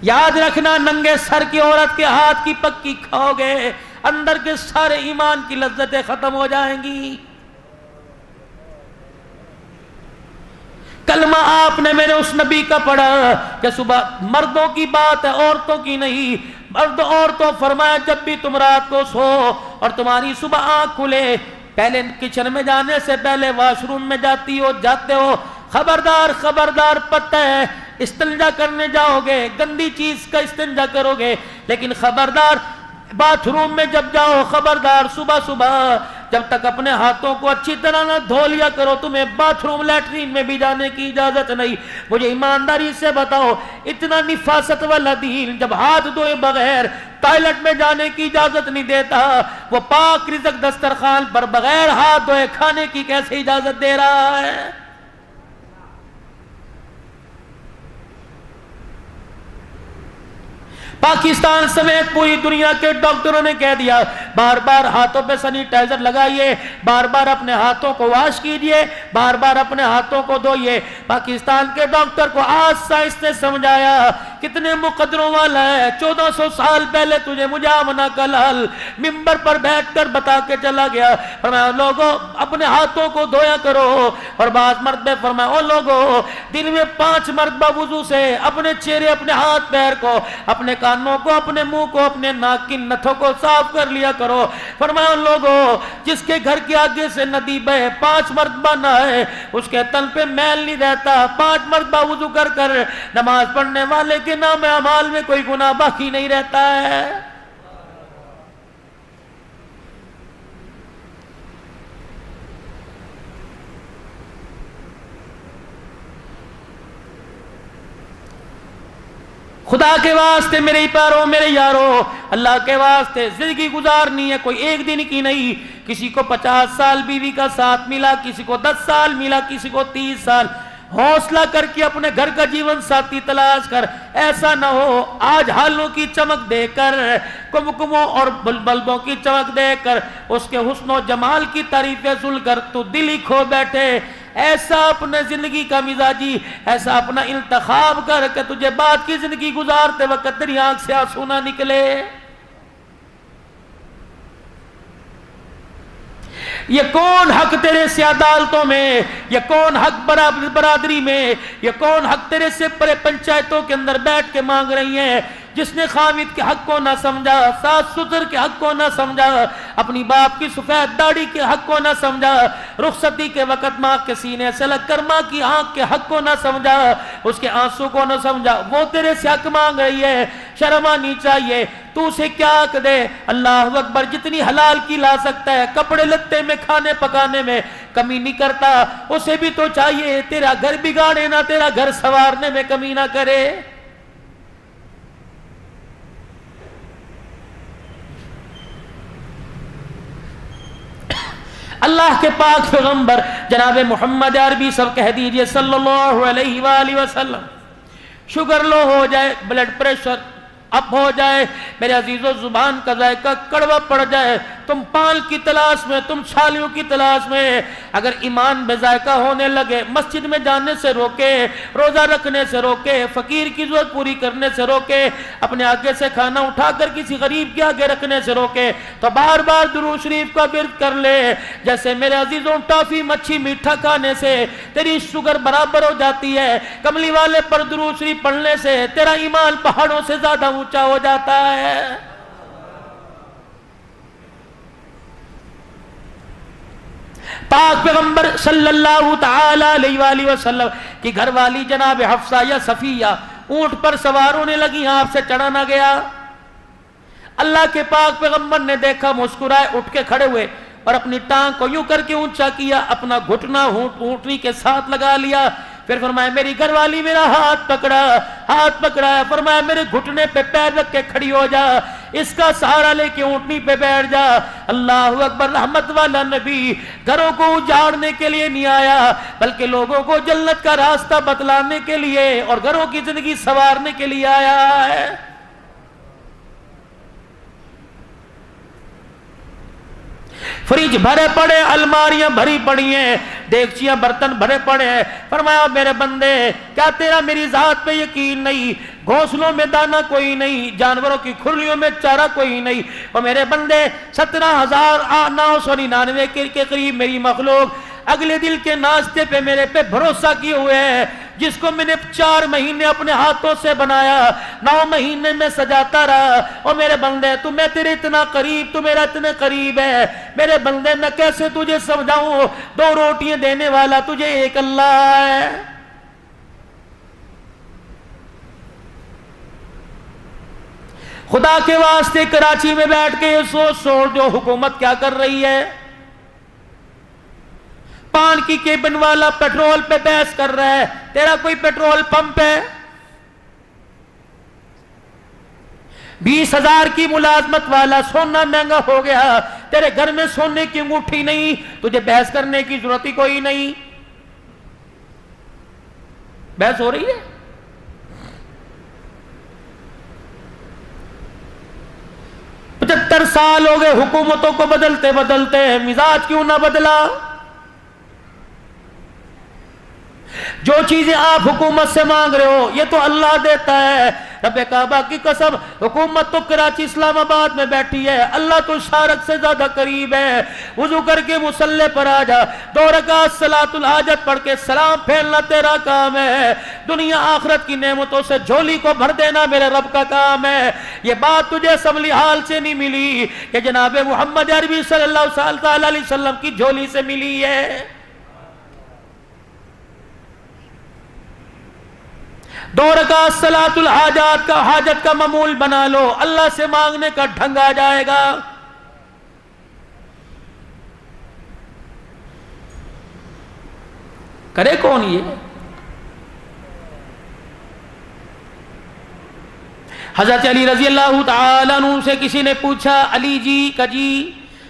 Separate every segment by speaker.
Speaker 1: یاد رکھنا ننگے سر کی عورت کے ہاتھ کی پکی کھاؤ گے، اندر کے سارے ایمان کی لذتیں ختم ہو جائیں گی۔ کلمہ آپ نے میرے اس نبی کا پڑھا کہ صبح مردوں کی بات ہے، عورتوں کی نہیں، مرد عورتوں فرمایا جب بھی تم رات کو سو اور تمہاری صبح آنکھ کھلے، پہلے کچن میں جانے سے پہلے واش روم میں جاتی ہو جاتے ہو، خبردار خبردار پتہ ہے استنجا کرنے جاؤ گے گندی چیز کا استنجا کرو گے، لیکن خبردار باتھ روم میں جب جاؤ خبردار صبح صبح جب تک اپنے ہاتھوں کو اچھی طرح نہ دھو لیا کرو تمہیں باتھ روم لیٹرین میں بھی جانے کی اجازت نہیں۔ مجھے ایمانداری سے بتاؤ اتنا نفاست والا دین جب ہاتھ دھوئے بغیر ٹوائلٹ میں جانے کی اجازت نہیں دیتا، وہ پاک رزق دسترخوان پر بغیر ہاتھ دھوئے کھانے کی کیسے اجازت دے رہا ہے؟ پاکستان سمیت پوری دنیا کے ڈاکٹروں نے کہہ دیا بار بار ہاتھوں پہ سینیٹائزر لگائیے، بار بار اپنے ہاتھوں کو واش کیجئے، بار بار اپنے ہاتھوں کو دھوئیے۔ پاکستان کے ڈاکٹر کو آج سائنس نے سمجھایا کتنے مقدروں والا ہے، 1400 سال پہلے تجھے مجامنہ کا لال ممبر پر بیٹھ کر بتا کے چلا گیا، فرمایا لوگوں اپنے ہاتھوں کو دھویا کرو، اور بعض مرد نے فرمایا او لوگوں دن میں 5 مرتبہ وضو سے اپنے چہرے اپنے ہاتھ پیر کو اپنے کانوں کو اپنے منہ کو اپنے ناک کی نتھوں کو صاف کر لیا کرو۔ فرمایا لوگوں جس کے گھر کے آگے سے ندی بہے 5 مرتبہ نہائے اس کے تن پہ میل نہیں رہتا، 5 مرتبہ وضو کر کر نماز پڑھنے والے کے نام اعمال میں کوئی گناہ باقی نہیں رہتا ہے۔ خدا کے واسطے میرے پیاروں میرے یاروں، اللہ کے واسطے زندگی گزارنی ہے کوئی ایک دن کی نہیں۔ کسی کو 50 سال بیوی کا ساتھ ملا، کسی کو 10 سال ملا، کسی کو 30 سال۔ حوصلہ کر کے اپنے گھر کا جیون ساتھی تلاش کر، ایسا نہ ہو آج ہالوں کی چمک دے کر کمکموں اور بلبوں کی چمک دے کر اس کے حسن و جمال کی تعریفیں سن کر تو دل ہی کھو بیٹھے۔ ایسا اپنے زندگی کا مزاجی ایسا اپنا انتخاب کر کہ تجھے بعد کی زندگی گزارتے وقت تیری آنکھ سے آنسو نہ نکلے۔ یہ کون حق تیرے سے عدالتوں میں، یہ کون حق برادری میں، یہ کون حق تیرے سے پرے پنچایتوں کے اندر بیٹھ کے مانگ رہی ہیں؟ جس نے خامد کے حق کو نہ سمجھا، ساس سسر کے حق کو نہ سمجھا، اپنی باپ کی سفید داڑھی کے حق کو نہ سمجھا، رخصتی کے وقت ماں کے سینے سے لگ کر ماں کی آنکھ کے حق کو نہ سمجھا، اس کے آنسو کو نہ سمجھا، وہ تیرے سے حق مانگ رہی ہے۔ شرم آنی چاہیے، تو اسے کیا حق دے؟ اللہ اکبر، جتنی حلال کی لا سکتا ہے کپڑے لتے میں کھانے پکانے میں کمی نہیں کرتا، اسے بھی تو چاہیے تیرا گھر بگاڑے نہ تیرا گھر سنوارنے میں کمی نہ کرے۔ اللہ کے پاک پیغمبر جناب محمد عربی سب کہہ دیجئے صلی اللہ علیہ وآلہ وسلم، شوگر لو ہو جائے، بلڈ پریشر اپ ہو جائے، میرے عزیزو زبان کا ذائقہ کڑوا پڑ جائے، تم پال کی تلاش میں، تم چھالیوں کی تلاش میں، اگر ایمان بے ذائقہ ہونے لگے، مسجد میں جانے سے روکے، روزہ رکھنے سے روکے، فقیر کی ضرورت پوری کرنے سے روکے، اپنے آگے سے کھانا اٹھا کر کسی غریب کے آگے رکھنے سے روکے، تو بار بار درود شریف کا ورد کر لے۔ جیسے میرے عزیزوں ٹافی مچھی میٹھا کھانے سے تیری شوگر برابر ہو جاتی ہے، کملی والے پر درود شریف پڑھنے سے تیرا ایمان پہاڑوں سے زیادہ اونچا ہو جاتا ہے۔ پاک پیغمبر صلی اللہ تعالی علیہ وآلہ وسلم کی گھر والی جناب حفصہ یا صفیہ اونٹ پر سوار ہونے لگی، آپ سے چڑھا نہ گیا۔ اللہ کے پاک پیغمبر نے دیکھا، مسکرائے، اٹھ کے کھڑے ہوئے اور اپنی ٹانگ کو یوں کر کے اونچا کیا، اپنا گھٹنا اونٹنی کے ساتھ لگا لیا، پھر فرمایا میری گھر والی میرا ہاتھ پکڑا، فرمایا میرے گھٹنے پہ پیر رکھ کے کھڑی ہو جا، اس کا سہارا لے کے اونٹنی پہ بیٹھ جا۔ اللہ اکبر، رحمت والا نبی گھروں کو اجاڑنے کے لیے نہیں آیا بلکہ لوگوں کو جنت کا راستہ بتلانے کے لیے اور گھروں کی زندگی سنوارنے کے لیے آیا ہے۔ فریج بھرے پڑے، الماریاں بھری پڑی ہیں، دیگچیاں برتن بھرے پڑے ہیں۔ فرمایا میرے بندے کیا تیرا میری ذات پہ یقین نہیں؟ گھونسلوں میں دانہ کوئی نہیں، جانوروں کی کھرلیوں میں چارہ کوئی نہیں۔ اور میرے بندے 17,999 کے قریب میری مخلوق اگلے دل کے ناشتے پہ میرے پہ بھروسہ کیے ہوئے ہیں، جس کو میں نے 4 مہینے اپنے ہاتھوں سے بنایا، 9 مہینے میں سجاتا رہا۔ اور میرے بندے تو میں تیرے اتنا قریب، تو میرا اتنے قریب ہے میرے بندے، میں کیسے تجھے سمجھاؤں؟ 2 روٹیاں دینے والا تجھے ایک اللہ ہے۔ خدا کے واسطے کراچی میں بیٹھ کے یہ سوچ جو حکومت کیا کر رہی ہے۔ پان کی کیبن والا پیٹرول پہ بحث کر رہا ہے، تیرا کوئی پیٹرول پمپ ہے؟ 20,000 کی ملازمت والا، سونا مہنگا ہو گیا، تیرے گھر میں سونے کی انگوٹھی نہیں، تجھے بحث کرنے کی ضرورت ہی کوئی نہیں۔ بحث ہو رہی ہے؟ ستر سال ہو گئے حکومتوں کو بدلتے بدلتے، مزاج کیوں نہ بدلا؟ جو چیزیں آپ حکومت سے مانگ رہے ہو یہ تو اللہ دیتا ہے۔ رب کعبہ کی قسم، حکومت تو کراچی اسلام آباد میں بیٹھی ہے، اللہ تو شارق سے زیادہ قریب ہے۔ وضو کر کے مصلی پر آ جا، 2 رکعت صلاۃ الحاجت پڑھ کے سلام پھیرنا تیرا کام ہے۔ دنیا آخرت کی نعمتوں سے جھولی کو بھر دینا میرے رب کا کام ہے۔ یہ بات تجھے اسمبلی حال سے نہیں ملی، یہ جناب محمد عربی صلی اللہ علیہ وسلم کی جھولی سے ملی ہے۔ 2 رکعت صلاۃ الحاجات کا حاجت کا معمول بنا لو، اللہ سے مانگنے کا ڈھنگ آ جائے گا۔ کرے کون یہ؟ حضرت علی رضی اللہ تعالیٰ عنہ سے کسی نے پوچھا، علی جی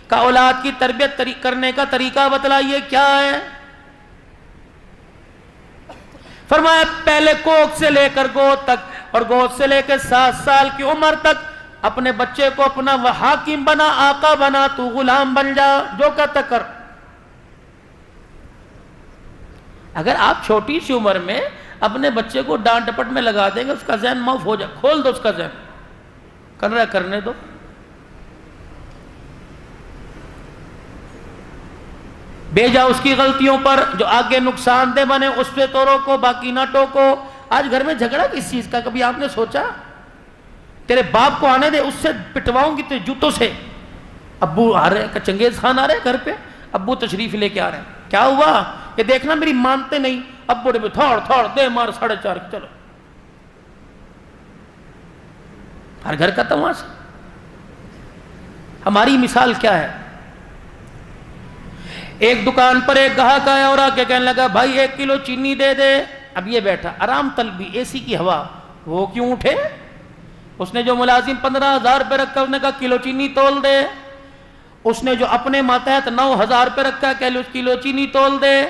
Speaker 1: کا اولاد کی تربیت کرنے کا طریقہ بتلائیے کیا ہے؟ فرمایا پہلے کوکھ سے لے کر گود تک، اور گود سے لے کے 7 سال کی عمر تک اپنے بچے کو اپنا حاکم بنا، آقا بنا، تو غلام بن جا، جو کہتا کر۔ اگر آپ چھوٹی سی عمر میں اپنے بچے کو ڈانٹ ڈپٹ میں لگا دیں گے، اس کا ذہن معاف ہو جائے، کھول دو اس کا ذہن، کر رہا ہے کرنے دو۔ بھیجا اس کی غلطیوں پر، جو آگے نقصان دہ بنے اس پہ تو روکو، باقی نہ ٹوکو۔ آج گھر میں جھگڑا کس چیز کا؟ کبھی آپ نے سوچا؟ تیرے باپ کو آنے دے، اس سے پٹواؤں گی تیرے جوتوں سے۔ ابو آ رہے ہیں، چنگیز خان آ رہے ہیں گھر پہ، ابو تشریف لے کے آ رہے ہیں، کیا ہوا؟ کہ دیکھنا میری مانتے نہیں، ابو نے تھوڑ دے مار 4.5، چلو۔ ہر گھر کا تماشا۔ ہماری مثال کیا ہے؟ ایک دکان پر ایک گاہک آیا اور آ کے کہنے لگا، بھائی 1 کلو چینی دے دے۔ اب یہ بیٹھا آرام طلبی، اے سی کی ہوا، وہ کیوں اٹھے؟ اس نے جو ملازم 15,000 روپے رکھا، اس نے کہا کلو چینی تول دے۔ اس نے جو اپنے ماتحت 9,000 روپے رکھا، کلو چینی تول دے۔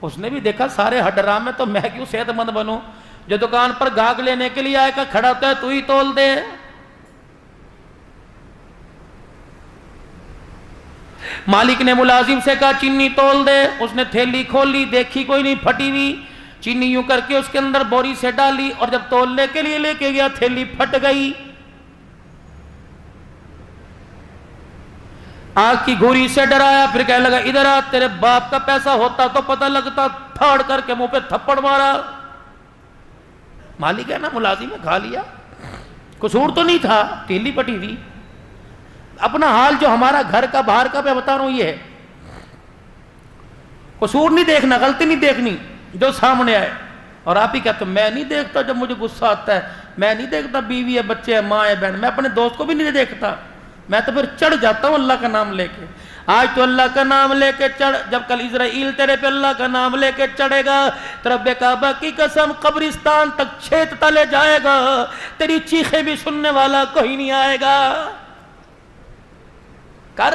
Speaker 1: اس نے بھی دیکھا سارے حرام میں، تو میں کیوں صحت مند بنوں؟ جو دکان پر گاہک لینے کے لیے آئے گا، کھڑا ہوتا ہے، تو ہی تول دے۔ مالک نے ملازم سے کہا چینی تول دے۔ اس نے تھیلی کھول لی، دیکھی کوئی نہیں، پھٹی ہوئی چینی، یوں کر کے اس کے اندر بوری سے ڈالی، اور جب تولنے کے لیے لے کے گیا، تھیلی پھٹ گئی۔ آنکھ کی گھوری سے ڈرایا، پھر کہنے لگا ادھر آ، تیرے باپ کا پیسہ ہوتا تو پتہ لگتا، پھاڑ کر کے منہ پہ تھپڑ مارا۔ مالک ہے نا، ملازم ہے، کھا لیا، قصور تو نہیں تھا، تھیلی پھٹی تھی۔ اپنا حال جو ہمارا گھر کا باہر کا میں بتا رہا ہوں، یہ ہے، قصور نہیں دیکھنا، غلطی نہیں دیکھنی، جو سامنے آئے۔ اور آپ ہی کہتے ہیں میں نہیں دیکھتا جب مجھے غصہ آتا ہے، میں نہیں دیکھتا بیوی ہے، بچے ہیں، ماں ہے، بہن، میں اپنے دوست کو بھی نہیں دیکھتا، میں تو پھر چڑھ جاتا ہوں اللہ کا نام لے کے۔ آج تو اللہ کا نام لے کے چڑھ، جب کل اسرائیل تیرے پہ اللہ کا نام لے کے چڑھے گا، تو رب کعبہ کی قسم قبرستان تک چھیت تلے جائے گا، تیری چیخیں بھی سننے والا کوئی نہیں آئے گا۔ کر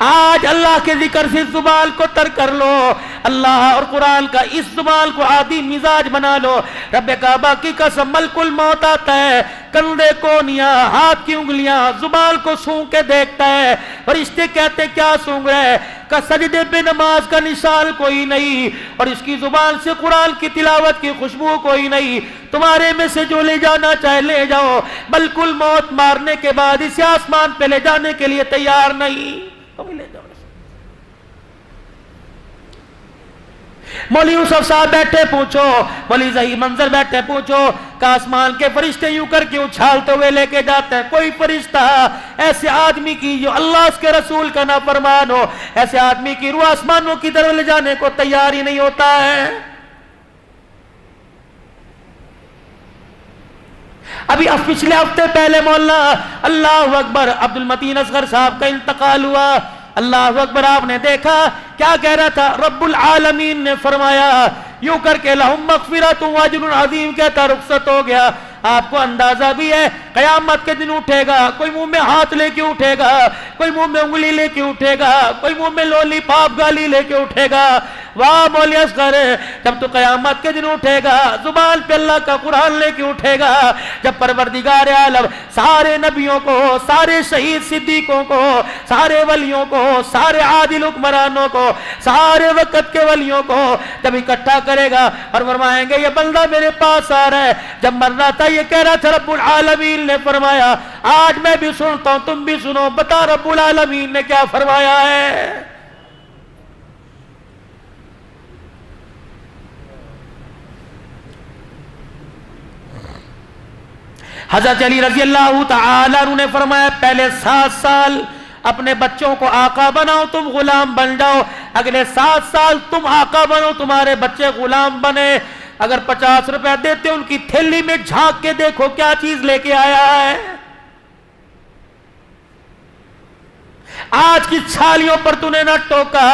Speaker 1: آج اللہ کے ذکر سے زبان کو تر کر لو، اللہ اور قرآن کا اس زبان کو عادی مزاج بنا لو۔ رب کعبہ کی قسم ملک الموت آتا ہے، کندھے کونیاں، ہاتھ کی انگلیاں، زبان کو سونگ کے دیکھتا ہے، فرشتے کہتے کیا سونگ رہے؟ کہ سجدے پہ نماز کا نشان کوئی نہیں، اور اس کی زبان سے قرآن کی تلاوت کی خوشبو کوئی نہیں۔ تمہارے میں سے جو لے جانا چاہے لے جاؤ، ملک الموت مارنے کے بعد اسے آسمان پہ لے جانے کے لیے تیار نہیں، تم لے جاؤ۔ مولوی یوسف صاحب بیٹھے پوچھو، مولوی ظہیر منظر بیٹھے پوچھو کہ آسمان کے فرشتے یوں کر کے اچھالتے ہوئے لے کے جاتے ہیں، کوئی فرشتہ ایسے آدمی کی جو اللہ اس کے رسول کا نافرمان ہو، ایسے آدمی کی روح آسمانوں کی طرف لے جانے کو تیار ہی نہیں ہوتا ہے۔ ابھی پچھلے ہفتے پہلے مولانا اللہ اکبر عبد المتین اصغر صاحب کا انتقال ہوا، اللہ اکبر، آپ نے دیکھا کیا کہہ رہا تھا؟ رب العالمین نے فرمایا یوں کر کے لہم مغفرۃ واجر عظیم کہتا رخصت ہو گیا۔ آپ کو اندازہ بھی ہے قیامت کے دن اٹھے گا، کوئی منہ میں ہاتھ لے کے اٹھے گا، کوئی منہ میں انگلی لے کے اٹھے گا، کوئی منہ میں لولی پاپ گالی لے کے اٹھے گا۔ واہ مولوی اصغر، جب تو قیامت کے دن اٹھے گا زبان پہ اللہ کا قرآن لے کے اٹھے گا، جب پروردگار عالم سارے نبیوں کو، سارے شہید صدیقوں کو، سارے ولیوں کو، سارے عادل حکمرانوں کو، سارے وقت کے ولیوں کو جب اکٹھا کرے گا اور فرمائیں گے یہ بندہ میرے پاس آ رہا ہے، جب مر رہا تھا یہ کہہ رہا تھا رب العالمین نے فرمایا آج میں بھی سنتا ہوں تم بھی سنو، بتا رب العالمین نے کیا فرمایا ہے؟ حضرت علی رضی اللہ تعالی عنہ نے فرمایا پہلے 7 سال اپنے بچوں کو آقا بناؤ، تم غلام بن جاؤ، اگلے 7 سال تم آقا بنو، تمہارے بچے غلام بنے۔ اگر 50 روپے دیتے ان کی تھیلی میں جھانک کے دیکھو کیا چیز لے کے آیا ہے۔ آج کی چھالیوں پر تو نے نہ ٹوکا،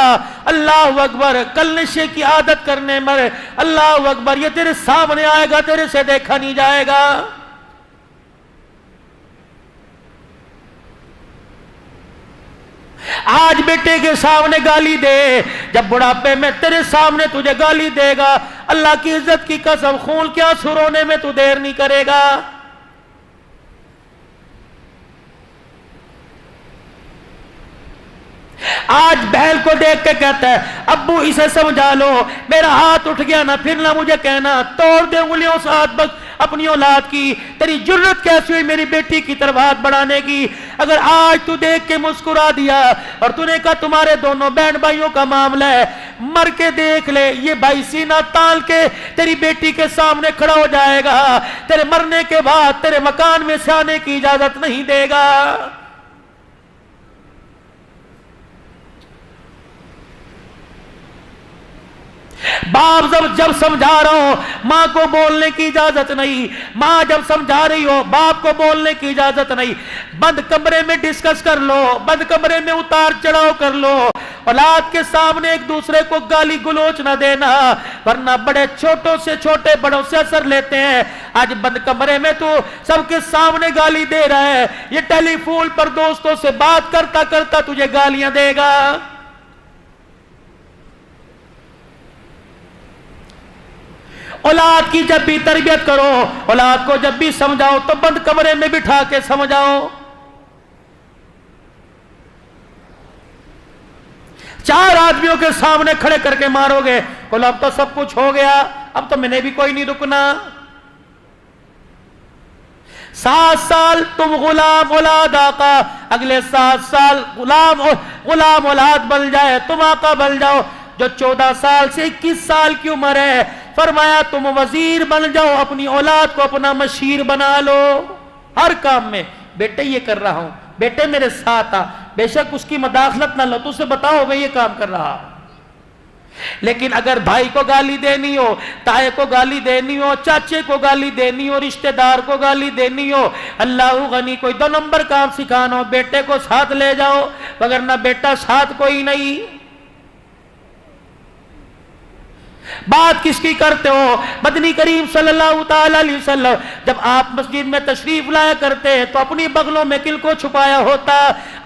Speaker 1: اللہ اکبر، کل نشے کی عادت کرنے مر، اللہ اکبر، یہ تیرے سامنے آئے گا، تیرے سے دیکھا نہیں جائے گا۔ آج بیٹے کے سامنے گالی دے، جب بڑھاپے میں تیرے سامنے تجھے گالی دے گا، اللہ کی عزت کی قسم خون کیا سرونے میں تو دیر نہیں کرے گا۔ آج بہن کو دیکھ کے کہتا ہے ابو اسے سمجھا لو، میرا ہاتھ اٹھ گیا نا پھر نہ مجھے کہنا توڑ دے انگلیوں سے ہاتھ بس اپنی اولاد کی، تیری جرت کیسی ہوئی میری بیٹی کی طرف ہاتھ بڑھانے کی؟ اگر آج تو دیکھ کے مسکرا دیا اور تو نے کہا تمہارے دونوں بہن بھائیوں کا معاملہ ہے، مر کے دیکھ لے یہ بھائی سینہ تال کے تیری بیٹی کے سامنے کھڑا ہو جائے گا، تیرے مرنے کے بعد تیرے مکان میں سے آنے کی اجازت نہیں دے گا۔ باپ جب سمجھا رہا ہو ماں کو بولنے کی اجازت نہیں، ماں جب سمجھا رہی ہو باپ کو بولنے کی اجازت نہیں۔ بند کمرے میں ڈسکس کر لو، بند کمرے میں اتار چڑھاؤ کر لو، اولاد کے سامنے ایک دوسرے کو گالی گلوچ نہ دینا، ورنہ بڑے چھوٹوں سے چھوٹے بڑوں سے اثر لیتے ہیں۔ آج بند کمرے میں تو سب کے سامنے گالی دے رہا ہے، یہ ٹیلی فون پر دوستوں سے بات کرتا کرتا تجھے گالیاں دے گا۔ اولاد کی جب بھی تربیت کرو، اولاد کو جب بھی سمجھاؤ تو بند کمرے میں بٹھا کے سمجھاؤ۔ 4 آدمیوں کے سامنے کھڑے کر کے مارو گے، بولو اب تو سب کچھ ہو گیا، اب تو میں نے بھی کوئی نہیں رکنا۔ 7 سال تم غلام اولاد آقا، اگلے 7 سال غلام اولاد بن جائے، تم آقا بن جاؤ۔ جو 14 سال سے 21 سال کی عمر ہے، فرمایا تم وزیر بن جاؤ، اپنی اولاد کو اپنا مشیر بنا لو، ہر کام میں بیٹے یہ کر رہا ہوں، بیٹے میرے ساتھ آ، بے شک اس کی مداخلت نہ لو، تو اسے بتاؤ میں یہ کام کر رہا ہوں۔ لیکن اگر بھائی کو گالی دینی ہو، تائے کو گالی دینی ہو، چاچے کو گالی دینی ہو، رشتہ دار کو گالی دینی ہو، اللہ غنی کوئی 2 نمبر کام سکھانا ہو، بیٹے کو ساتھ لے جاؤ، وگرنہ بیٹا ساتھ کوئی نہیں۔ بات کس کی کرتے ہو؟ مدنی کریم صلی اللہ تعالی علیہ وسلم جب آپ مسجد میں تشریف لایا کرتے تو اپنی بغلوں میں کل کو چھپایا ہوتا؟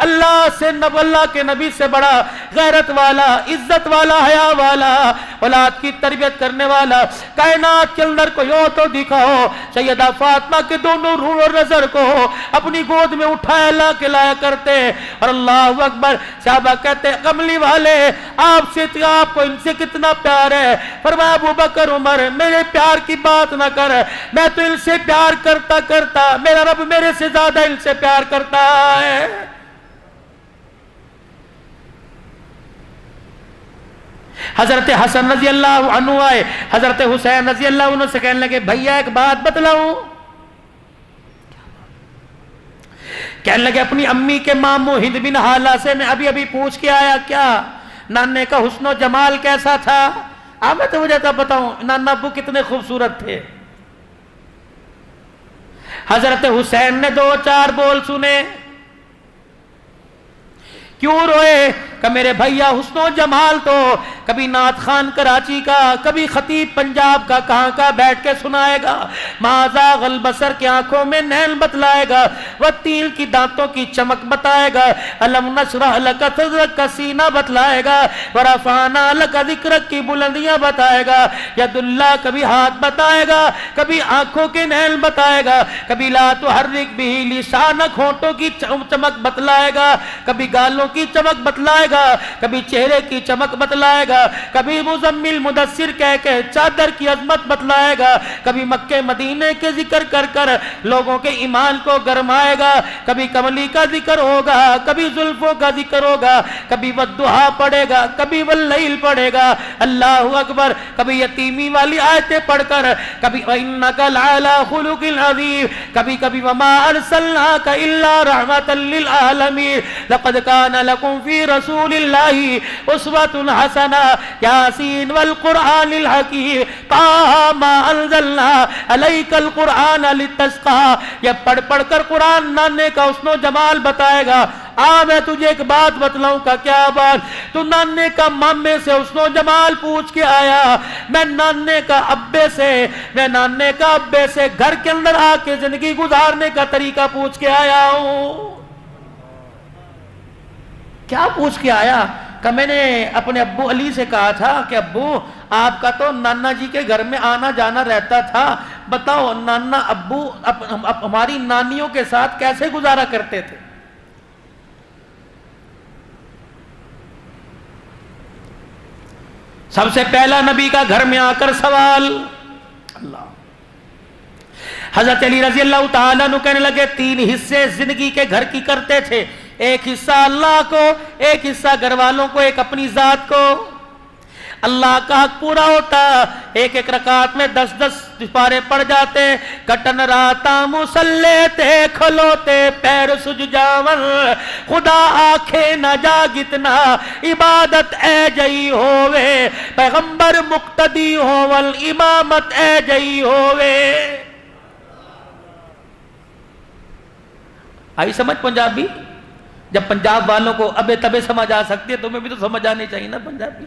Speaker 1: اللہ سے اللہ کے نبی سے بڑا غیرت والا، عزت والا، حیا والا، اولاد کی تربیت کرنے والا کائنات کے اندر کوئی ہو تو دکھاؤ۔ سیدہ فاطمہ کے دونوں روح اور نظر کو اپنی گود میں اٹھایا لا کے لایا کرتے، اور اللہ اکبر، صحابہ کہتے کملی والے آپ سے، آپ کو ان سے کتنا پیار ہے؟ فرمایا ابو بکر عمر میرے پیار کی بات نہ کر، میں تو ان سے پیار کرتا کرتا میرا رب میرے سے زیادہ ان سے پیار کرتا ہے۔ حضرت حسن رضی اللہ عنہ آئے، حضرت حسین رضی اللہ عنہ سے کہنے لگے بھیا ایک بات بتلاؤں؟ کہنے لگے اپنی امی کے ماموں ہند بن حالہ سے میں ابھی ابھی پوچھ کے آیا، کیا نانے کا حسن و جمال کیسا تھا؟ میں تو مجھے بتاؤں نانا ابو کتنے خوبصورت تھے۔ حضرت حسین نے دو چار بول سنے، کیوں روئے؟ کہ میرے بھیا حسن و جمال تو کبھی نعت خان کراچی کا، کبھی خطیب پنجاب کا کہاں کا بیٹھ کے سنائے گا، مازا غلبصر کی آنکھوں میں نیل بتلائے گا، وہ تیل کی دانتوں کی چمک بتائے گا، علم نشرح لک صدرک کا سینہ بتلائے گا، ورفعنا لک ذکرک کی بلندیاں بتائے گا، ید اللہ کبھی ہاتھ بتائے گا، کبھی آنکھوں کے نیل بتائے گا، کبھی لا تحرک بہ لسانک ہونٹوں کی چمک بتلائے گا، کبھی گالوں کی چمک بتلائے گا، کبھی چہرے کی چمک بتلائے گا، کبھی مزمل مدثر کہہ کے چادر کی عظمت بتلائے گا، کبھی مکہ مدینے کے ذکر کر کر لوگوں کے ایمان کو گرمائے گا، کبھی کملی کا ذکر ہوگا، کبھی زلفوں کا ذکر ہوگا، کبھی والضحیٰ پڑھے گا، کبھی واللیل پڑھے گا، اللہ اکبر، کبھی یتیمی والی آیتیں پڑھ کر، کبھی وَإِنَّكَ لَعَلَىٰ خُلُقٍ عَظِيمٍ، کبھی کبھی وَمَا أَرْسَلْنَاكَ إِلَّا رَحْمَةً لِّلْعَالَمِينَ لَقَدْ كَانَ لَكُمْ فِي رَسُولِ اللَّهِ أُسْوَةٌ حَسَنَةٌ يَاسِينَ وَالْقُرْآنِ الْحَكِيمِ طَٰهَ مَا أَنزَلْنَا عَلَيْكَ الْقُرْآنَ لِتَشْقَىٰ، یہ پڑھ پڑھ کر قرآن نانے کا حسن و جمال بتائے گا۔ میں تجھے ایک بات بتلاؤں کا، کیا بات؟ تو نانے کا مامے سے حسن و جمال پوچھ کے آیا، میں نانے کا ابے سے، میں نانے کا ابے سے گھر کے اندر آ کے زندگی گزارنے کا طریقہ پوچھ کے آیا ہوں۔ کیا پوچھ کے آیا؟ کہ میں نے اپنے ابو علی سے کہا تھا کہ ابو آپ کا تو نانا جی کے گھر میں آنا جانا رہتا تھا، بتاؤ نانا ابو ہماری نانیوں کے ساتھ کیسے گزارا کرتے تھے؟ سب سے پہلا نبی کا گھر میں آ کر سوال، اللہ، حضرت علی رضی اللہ تعالیٰ عنہ کہنے لگے تین حصے زندگی کے گھر کی کرتے تھے، ایک حصہ اللہ کو، ایک حصہ گھر والوں کو، ایک اپنی ذات کو۔ اللہ کا حق پورا ہوتا، ایک ایک رکعت میں 10 پارے پڑ جاتے، کٹن راتا مسلے تے کھلوتے پیر سج جاون، خدا آنکھیں نہ جاگتنا عبادت اے جئی ہووے، پیغمبر مقتدی ہوول امامت اے جئی ہووے۔ آئی سمجھ پنجابی؟ جب پنجاب والوں کو ابے تبے سمجھ آ سکتی ہے، تمہیں بھی تو سمجھ آنی چاہیے نا پنجابی۔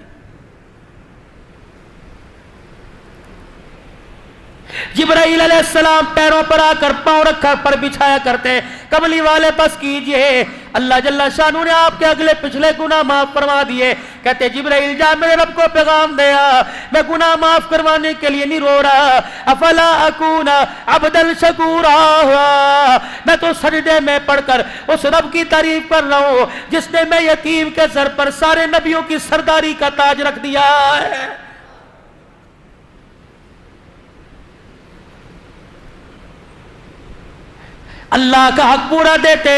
Speaker 1: جبرائیل علیہ السلام پیروں پر آ کر پاؤں رکھا پر بچھایا کرتے، کملی والے بس کیجئے، اللہ جل شانہ نے آپ کے اگلے پچھلے گناہ معاف فرما دیے۔ کہتے جبرائیل جا میرے رب کو پیغام دیا، میں گناہ معاف کروانے کے لیے نہیں رو رہا، افلا اکون عبدا شکورا، میں تو سجدے میں پڑھ کر اس رب کی تعریف کر رہا ہوں جس نے میں یتیم کے سر پر سارے نبیوں کی سرداری کا تاج رکھ دیا ہے۔ اللہ کا حق پورا دیتے،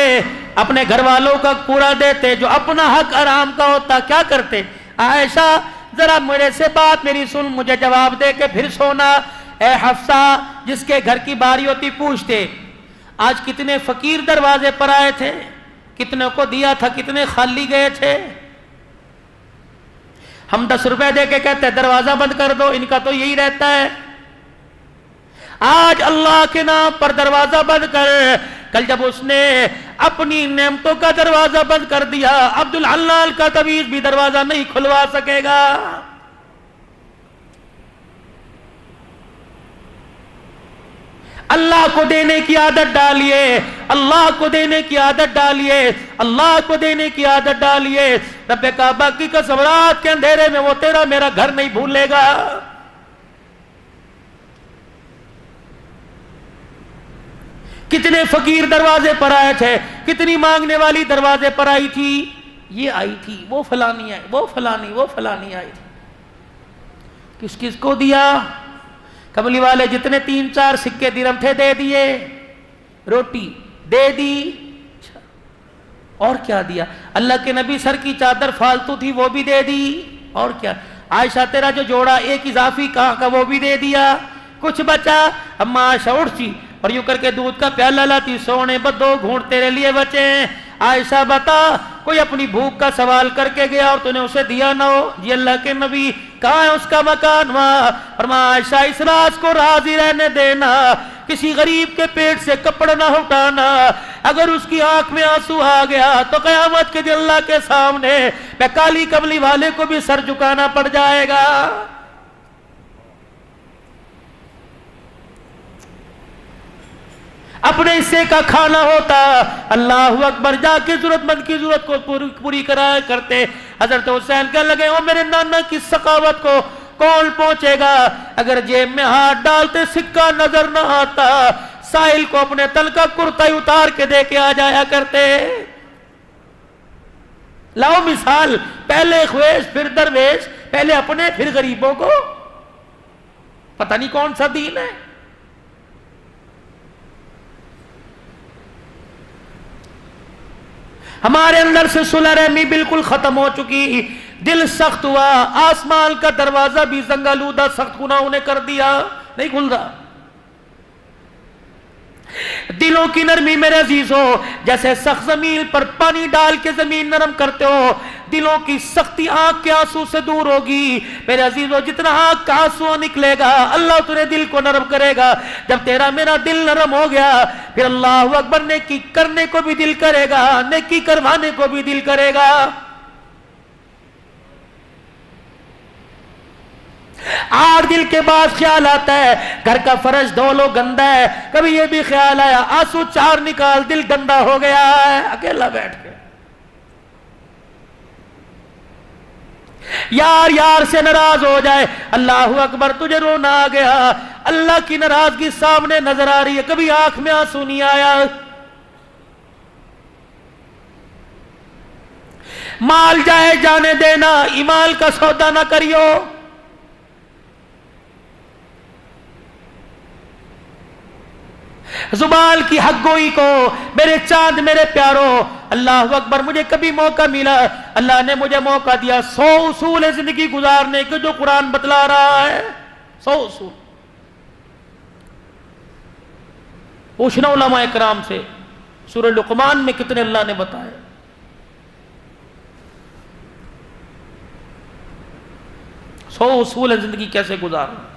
Speaker 1: اپنے گھر والوں کا حق پورا دیتے، جو اپنا حق آرام کا ہوتا کیا کرتے؟ عائشہ ذرا میرے سے بات میری سن، مجھے جواب دے کے پھر سونا۔ اے حفصہ، جس کے گھر کی باری ہوتی پوچھتے آج کتنے فقیر دروازے پر آئے تھے، کتنے کو دیا تھا، کتنے خالی گئے تھے؟ ہم 10 روپے دے کے کہتے دروازہ بند کر دو، ان کا تو یہی رہتا ہے۔ آج اللہ کے نام پر دروازہ بند کر، کل جب اس نے اپنی نعمتوں کا دروازہ بند کر دیا، عبدالحلال کا تعویذ بھی دروازہ نہیں کھلوا سکے گا۔ اللہ کو دینے کی عادت ڈالیے، اللہ کو دینے کی عادت ڈالیے، اللہ کو دینے کی عادت ڈالیے۔ رب کعبہ کی قسم رات کے اندھیرے میں وہ تیرا میرا گھر نہیں بھولے گا۔ کتنے فقیر دروازے پر آئے تھے، کتنی مانگنے والی دروازے پر آئی تھی، یہ آئی تھی، وہ فلانی آئی، وہ فلانی آئی تھی۔ کس کس کو دیا؟ کملی والے جتنے 3-4 سکے درہم تھے دے دیے، روٹی دے دی، اور کیا دیا؟ اللہ کے نبی سر کی چادر فالتو تھی وہ بھی دے دی، اور کیا؟ عائشہ تیرا جو جوڑا ایک اضافی کہاں کا وہ بھی دے دیا، کچھ بچا؟ اما عائشہ اٹھتی اور یوں کر کے دودھ کا پیالہ لاتی، سونے بدو گھونٹ تیرے لیے بچے ہیں۔ عائشہ بتا کوئی اپنی بھوک کا سوال کر کے گیا اور تو نے اسے دیا نہ ہو؟ جی اللہ کے نبی کہاں ہے اس کا مکان؟ وہاں۔ فرمایا عائشہ اس راز کو راضی رہنے دینا، کسی غریب کے پیٹ سے کپڑا نہ اٹھانا، اگر اس کی آنکھ میں آنسو آ گیا تو قیامت کے دن اللہ کے سامنے میں کالی کملی والے کو بھی سر جھکانا پڑ جائے گا۔ اپنے حصے کا کھانا ہوتا، اللہ اکبر، جا کے ضرورت مند کی ضرورت کو پوری کرایا کرتے۔ حضرت حسین کہنے لگے او میرے نانا کی سخاوت کو کون پہنچے گا؟ اگر جیب میں ہاتھ ڈالتے سکہ نظر نہ آتا، سائل کو اپنے تن کا کرتا ہی اتار کے دے کے آ جایا کرتے۔ لاؤ مثال، پہلے خویش پھر درویش، پہلے اپنے پھر غریبوں کو۔ پتہ نہیں کون سا دین ہے۔ ہمارے اندر سے صلح رحمی بالکل ختم ہو چکی، دل سخت ہوا، آسمان کا دروازہ بھی زنگالودہ سخت گناہوں نے کر دیا، نہیں کھل رہا۔ دلوں کی نرمی میرے عزیزو، جیسے سخت زمین پر پانی ڈال کے زمین نرم کرتے ہو، دلوں کی سختی آنکھ کے آنسو سے دور ہوگی میرے عزیزو۔ جتنا آنکھ کا آنسو نکلے گا اللہ تیرے دل کو نرم کرے گا۔ جب تیرا میرا دل نرم ہو گیا پھر اللہ اکبر نیکی کرنے کو بھی دل کرے گا، نیکی کروانے کو بھی دل کرے گا۔ آر دل کے بعد خیال آتا ہے گھر کا فرش دھو لو گندا ہے، کبھی یہ بھی خیال آیا آنسو 4 نکال دل گندا ہو گیا ہے، اکیلا بیٹھ کے یار یار سے ناراض ہو جائے، اللہ اکبر تجھے رونا آ گیا، اللہ کی ناراضگی سامنے نظر آ رہی ہے، کبھی آنکھ میں آنسو نہیں آیا۔ مال جائے جانے دینا، ایمان کا سودا نہ کریو۔ زبان کی حق گوئی کو میرے چاند میرے پیاروں، اللہ اکبر، مجھے کبھی موقع ملا، اللہ نے مجھے موقع دیا 100 اصول ہے زندگی گزارنے کے جو قرآن بتلا رہا ہے، 100 اصول۔ پوچھنا علماء کرام سے سورہ لقمان میں کتنے اللہ نے بتائے۔ 100 اصول ہے زندگی کیسے گزارنا،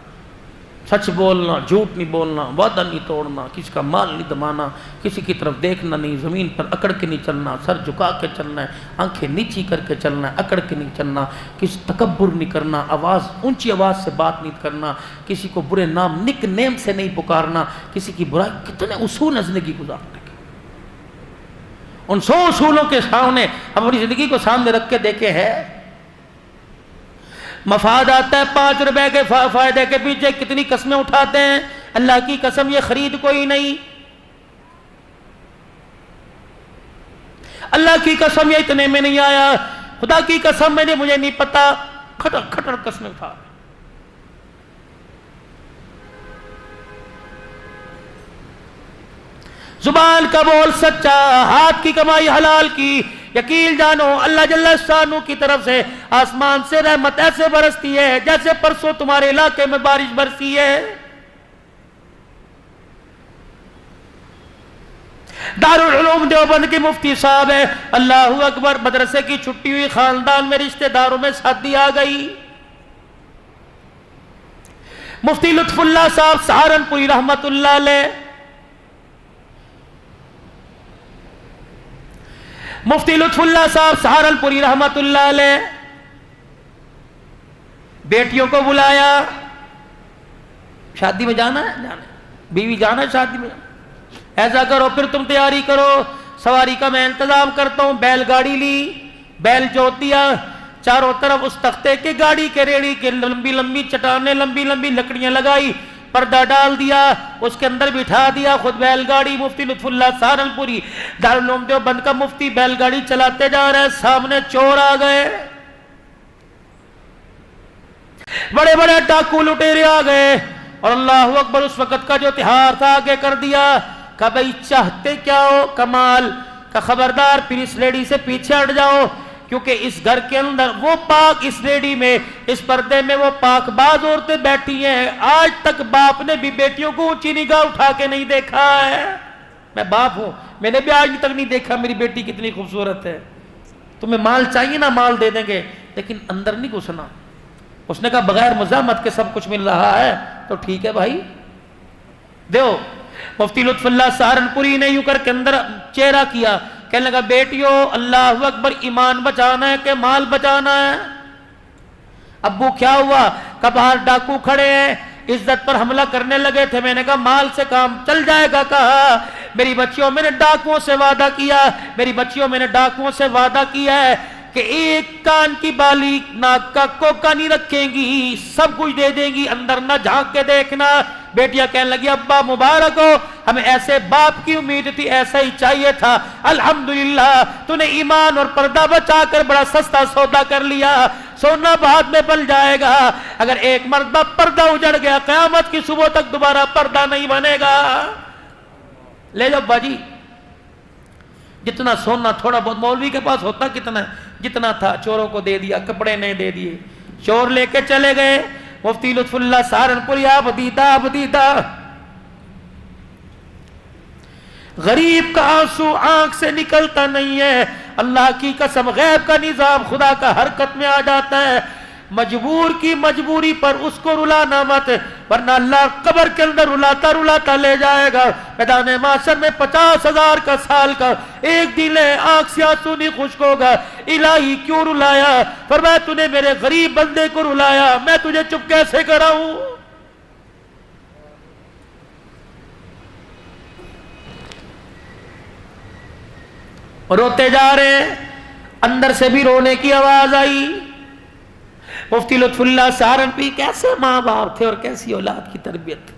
Speaker 1: سچ بولنا، جھوٹ نہیں بولنا، وعدہ نہیں توڑنا، کسی کا مال نہیں دبانا، کسی کی طرف دیکھنا نہیں، زمین پر اکڑ کے نہیں چلنا، سر جھکا کے چلنا ہے، آنکھیں نیچی کر کے چلنا ہے، اکڑ کے نہیں چلنا، کسی تکبر نہیں کرنا، اونچی آواز سے بات نہیں کرنا، کسی کو برے نام نک نیم سے نہیں پکارنا، کسی کی برائی، کتنے اصول ہیں زندگی گزارنے کے۔ ان 100 اصولوں کے سامنے ہم اپنی زندگی کو سامنے رکھ کے دیکھے ہیں۔ مفاد آتا ہے 5 روپے کے فائدے کے پیچھے کتنی قسمیں اٹھاتے ہیں، اللہ کی قسم یہ خرید کوئی نہیں، اللہ کی قسم یہ اتنے میں نہیں آیا، خدا کی قسم مجھے نہیں پتا، کھٹر کھٹر قسمیں اٹھا۔ زبان کا بول سچا، ہاتھ کی کمائی حلال کی، یقین جانو اللہ جل شانہ کی طرف سے آسمان سے رحمت ایسے برستی ہے جیسے پرسوں تمہارے علاقے میں بارش برسی ہے۔ دارالعلوم دیوبند کے مفتی صاحب ہے، اللہ اکبر، مدرسے کی چھٹی ہوئی، خاندان میں رشتہ داروں میں شادی آ گئی۔ مفتی لطف اللہ صاحب سہارنپوری رحمت اللہ علیہ، مفتی لطف اللہ صاحب سہارنپوری رحمت اللہ علیہ، بیٹیوں کو بلایا، شادی میں جانا ہے، بیوی جانا شادی میں, ایسا کرو پھر تم تیاری کرو, سواری کا میں انتظام کرتا ہوں. بیل گاڑی لی, بیل جوت دیا, چاروں طرف اس تختے کے گاڑی کے ریڑی کے لمبی لمبی چٹانیں, لمبی لمبی لکڑیاں لگائی, پردہ ڈال دیا, اس کے اندر بٹھا دیا, خود بیل گاڑی. مفتی لطف اللہ سہارنپوری دارالعلوم دیوبند کا مفتی بیل گاڑی چلاتے جا رہے ہیں, سامنے چور آ گئے, بڑے بڑے ڈاکو لٹیرے آ گئے, اور اللہ اکبر اس وقت کا جو تہار تھا آگے کر دیا. کہ بھئی چاہتے کیا ہو کمال, کہ خبردار پھر اس لیڈی سے پیچھے ہٹ جاؤ, کیونکہ اس گھر کے اندر وہ پاک, اس لیڈی میں, اس پردے میں وہ پاک باز عورتیں بیٹھی ہیں, آج تک باپ نے بھی بیٹیوں کو اونچی نگاہ اٹھا کے نہیں دیکھا ہے. میں باپ ہوں, میں نے بھی آج تک نہیں دیکھا میری بیٹی کتنی خوبصورت ہے. تمہیں مال چاہیے نا, مال دے دیں گے, لیکن اندر نہیں گھسنا. اس نے کہا بغیر مزاحمت کے سب کچھ مل رہا ہے تو ٹھیک ہے بھائی دیو. مفتی لطف اللہ سہارنپوری نے یوں کر کے اندر چہرہ کیا, کہنے لگا بیٹیو اللہ اکبر, ایمان بچانا ہے کہ مال بچانا ہے؟ ابو کیا ہوا؟ کہ باہر ڈاکو کھڑے ہیں, عزت پر حملہ کرنے لگے تھے. میں نے کہا مال سے کام چل جائے گا. کہا میری بچیوں میں نے ڈاکوؤں سے وعدہ کیا, میری بچیوں میں نے ڈاکوؤں سے وعدہ کیا ہے کہ ایک کان کی بالی ناک کا کوکا نہیں رکھیں گی, سب کچھ دے دیں گی, اندر نہ جھانک کے دیکھنا. بیٹیاں کہنے لگی ابا مبارک ہو, ہمیں ایسے باپ کی امید تھی, ایسا ہی چاہیے تھا. الحمدللہ تو نے ایمان اور پردہ بچا کر بڑا سستا سودا کر لیا. سونا بعد میں بل جائے گا, اگر ایک مرتبہ پردہ اجڑ گیا قیامت کی صبح تک دوبارہ پردہ نہیں بنے گا. لے جاؤ باجی, جتنا سونا تھوڑا بہت مولوی کے پاس ہوتا کتنا ہے, جتنا تھا چوروں کو دے دیا, کپڑے نہیں دے دیے, چور لے کے چلے گئے. مفتی لطف اللہ سہارنپوری آپ دیدہ غریب کا آنسو آنکھ سے نکلتا نہیں ہے. اللہ کی قسم غیب کا نظام خدا کا حرکت میں آ جاتا ہے. مجبور کی مجبوری پر اس کو رلانا مت, ورنہ اللہ قبر کے اندر رلاتا رلاتا لے جائے گا. میدان محشر میں 50,000 کا سال کا ایک دن ہے, آنکھ سے آنسو نہیں خشک ہوگا. الہی کیوں رلایا؟ فرمایا تو نے میرے غریب بندے کو رلایا, میں تجھے چپ کیسے کراؤں؟ روتے جا رہے ہیں, اندر سے بھی رونے کی آواز آئی. مفتی لطف اللہ سہارنپوری کیسے ماں باپ تھے اور کیسی اولاد کی تربیت تھی.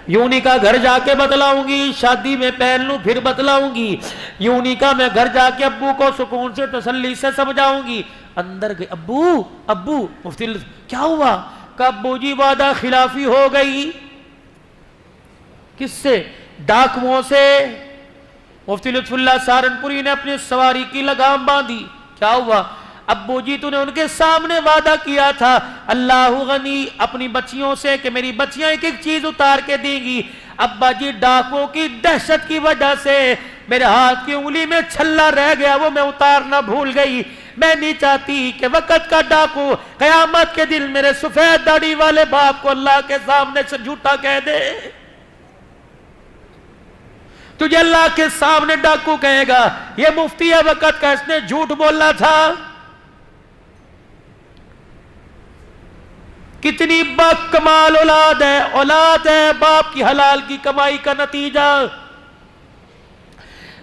Speaker 1: یوں نہیں کہا گھر جا کے بتلاؤں گی, شادی میں پہن لوں پھر بتلاؤں گی. یوں نہیں کہا میں گھر جا کے ابو کو سکون سے تسلی سے سمجھاؤں گی. اندر گئے, ابو مفتی لطف کیا ہوا؟ کہ ابو جی وعدہ خلافی ہو گئی. کس سے؟ ڈاکوؤں سے. مفتی لطف اللہ سہارنپوری نے اپنی سواری کی لگام باندھی. کیا ہوا؟ ابو جی تو نے ان کے سامنے وعدہ کیا تھا اللہ غنی اپنی بچیوں سے کہ میری بچیاں ایک ایک چیز اتار کے دیں گی. ابا جی ڈاکوؤں کی دہشت کی وجہ سے میرے ہاتھ کی انگلی میں چھلا رہ گیا, وہ میں اتارنا بھول گئی. میں نہیں چاہتی کہ وقت کا ڈاکو قیامت کے دن میرے سفید داڑھی والے باپ کو اللہ کے سامنے سے جھوٹا کہہ دے. تجھے اللہ کے سامنے ڈاکو کہے گا یہ مفتی ہے وقت کا, اس نے جھوٹ بولا تھا. کتنی با کمال اولاد ہے باپ کی حلال کی کمائی کا نتیجہ.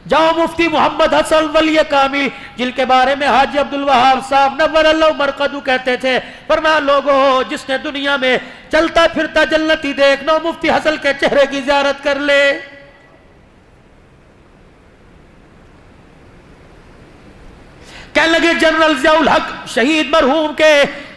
Speaker 1: جاؤ مفتی محمد حسن ولی کامل جن کے بارے میں حاجی عبدالوہاب صاحب نور اللہ مرقدو کہتے تھے, فرمایا لوگوں جس نے دنیا میں چلتا پھرتا جنتی دیکھنا مفتی حسن کے چہرے کی زیارت کر لے. کہنے لگے جنرل ضیاء الحق شہید مرحوم کے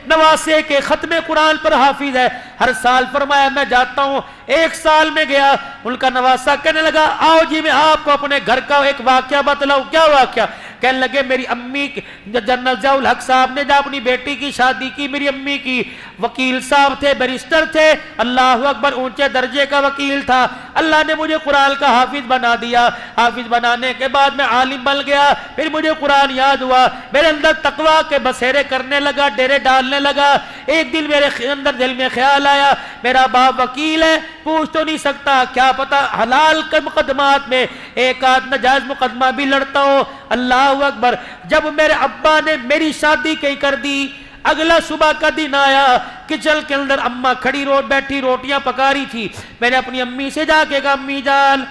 Speaker 1: نواسے کے ختم قرآن پر حافظ ہے, ہر سال فرمایا میں جاتا ہوں. ایک سال میں گیا, ان کا نواسا کہنے لگا آؤ جی میں آپ کو اپنے گھر کا ایک واقعہ بتلاؤں. کیا واقعہ؟ کہنے لگے میری امی جنرل ضیاء الحق صاحب نے جب اپنی بیٹی کی شادی کی, میری امی کی وکیل صاحب تھے, بیرسٹر تھے, اللہ اکبر اونچے درجے کا وکیل تھا. اللہ نے مجھے قرآن کا حافظ بنا دیا. حافظ بنانے کے بعد میں عالم بن گیا. پھر مجھے قرآن یاد ہوا, میرے اندر تقویٰ کے بسیرے کرنے لگا, ڈیرے ڈالنے لگا. ایک دن میرے اندر دل میں خیال آیا میرا باپ وکیل ہے, پوچھ تو نہیں سکتا, کیا پتا حلال کے مقدمات میں ایک آدھ ناجائز مقدمہ بھی لڑتا ہو. اللہ اکبر. جب میرے ابا نے میری شادی کہیں کر دی, اگلا صبح کا دن آیا، کچن کے اندر اماں کھڑی بیٹھی روٹیاں پکا رہی تھی. میں نے اپنی امی سے جا کے کہا امی جان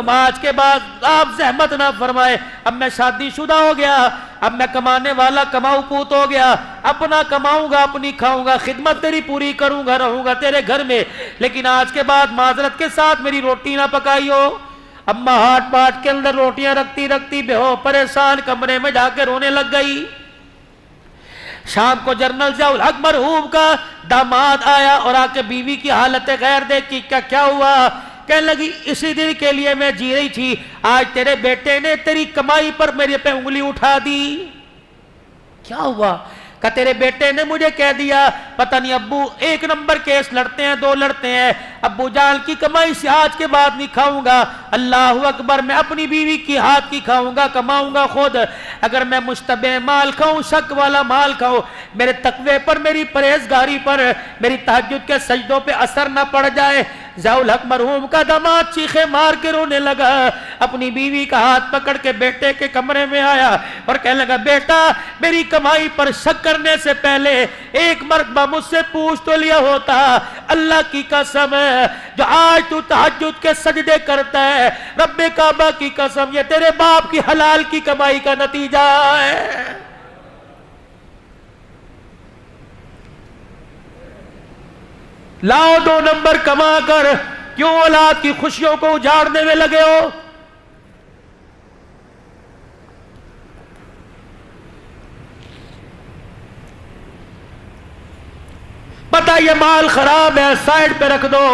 Speaker 1: آج کے بعد آپ زحمت نہ فرمائے، اب میں شادی شدہ ہو گیا، اب میں کمانے والا کماؤ پوت ہو گیا، اپنا کماؤں گا اپنی کھاؤں گا، خدمت تیری پوری کروں گا، رہوں گا تیرے گھر میں، لیکن آج کے بعد معذرت کے ساتھ میری روٹی نہ پکائی ہو. اماں ہاتھ پاٹ کے اندر روٹیاں رکھتی رکھتی بے ہو پریشان کمرے میں جا کے رونے لگ گئی. شام کو جنرل ضیاء الحق مرحوم کا داماد آیا اور آ کے بیوی کی حالت غیر دیکھی. کیا ہوا؟ کہنے لگی اسی دن کے لیے میں جی رہی تھی، آج تیرے بیٹے نے تیری کمائی پر میرے پہ انگلی اٹھا دی. کیا ہوا؟ کہ تیرے بیٹے نے مجھے کہہ دیا پتہ نہیں ابو ایک نمبر کیس لڑتے ہیں، 2 لڑتے ہیں، ابو جان کی کمائی سے آج کے بعد نہیں کھاؤں گا. اللہ اکبر، میں اپنی بیوی کی ہاتھ کی کھاؤں گا، کماؤں گا خود. اگر میں مشتبہ مال کھاؤں، شک والا مال کھاؤں، میرے تقوی پر، میری پرہیزگاری پر، میری تہجد کے سجدوں پہ اثر نہ پڑ جائے. ضیاء الحق مرحوم کا داماد چیخے مار کے رونے لگا، اپنی بیوی کا ہاتھ پکڑ کے بیٹے کے کمرے میں آیا اور کہنے لگا بیٹا میری کمائی پر شک کرنے سے پہلے ایک مرتبہ مجھ سے پوچھ تو لیا ہوتا. اللہ کی قسم ہے جو آج تو تہجد کے سجدے کرتا ہے، رب کعبہ کی قسم یہ تیرے باپ کی حلال کی کمائی کا نتیجہ ہے. لاؤ 2 نمبر کما کر کیوں اولاد کی خوشیوں کو اجاڑنے میں لگے ہو؟ پتہ یہ مال خراب ہے، سائڈ پہ رکھ دو.